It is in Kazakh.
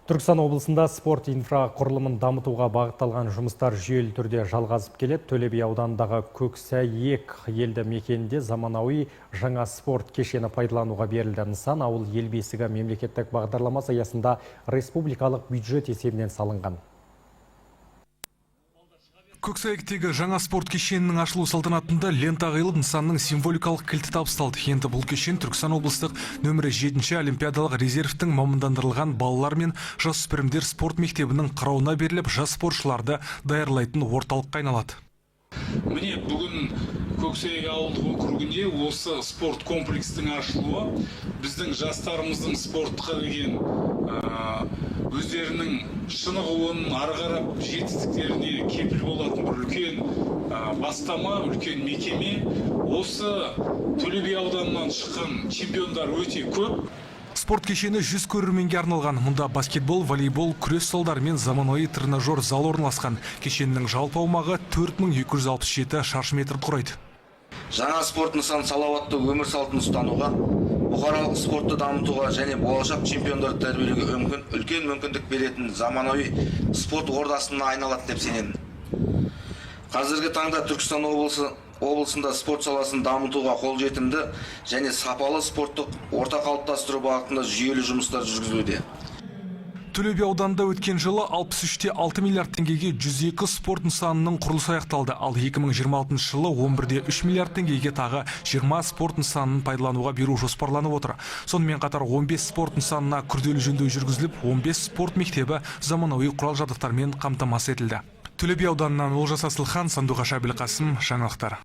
Түркістан облысында спорт инфрақұрылымын дамытуға бағытталған жұмыстар жүйелі түрде жалғасып келеді. Төле би ауданындағы Көксәйек елді мекенінде заманауи жаңа спорт кешені пайдалануға берілді. Нысан ауыл ел бесігі мемлекеттік бағдарламасы аясында республикалық бюджет есебінен салынған. Көксәйектегі жаңа спорт кешенінің ашылу салтанатында лента қиылып нысанның символикалық кілті табысталды. Енді бұл кешен Түркістан облыстық нөмірі 7-ші олимпиадалық резервтің мамандандырылған балалар мен жасөспірімдер спорт мектебінің қарауына беріліп, жас спортшыларды даярлайтын орталыққа айналады. Міне бүгін Көксәйек ауылдық округінде осы спорт комплекстің ашылуы біздің жастарымыздың спортқа деген өздерінің шынығуын, ары қарап жетістіктеріне кепіл болатын бір үлкен бастама, үлкен мекеме. Осы Төле би ауданынан шыққан чемпиондар өте көп. Спорт кешені 100 көрерменге арналған. Мұнда баскетбол, волейбол, күрес залдары мен заманауи тренажер зал орналасқан. Кешеннің жалпы аумағы 4267 шаршы метр құрайды. Жаңа спорт нысаны салауатты өмір салтын ұстануға, бұқаралық спортты дамытуға және болашақ чемпиондарды тәрбиелеуге үлкен мүмкіндік беретін заманауи спорт ордасына айналады деп сенемін. Қазіргі таңда Түркістан облысында спорт саласын дамытуға қолжетімді және сапалы спорттық орта қалыптастыру бағытында жүйелі жұмыстар жүргізілуде. Төле би ауданында өткен жылы 63,6 миллиард теңгеге 102 спорт нысанының құрылысы аяқталды. Ал 2026 жылы 11,3 миллиард теңгеге тағы 20 спорт нысанын пайдалануға беру жоспарланып отыр. Сонымен қатар 15 спорт нысанына күрделі жөндеу жүргізіліп, 15 спорт мектебі заманауи құрал-жабдықтармен қамтамасыз етілді. Төле би ауданынан Олжас Асылхан, Сандуғаш Әбілқасым, жаңалықтар.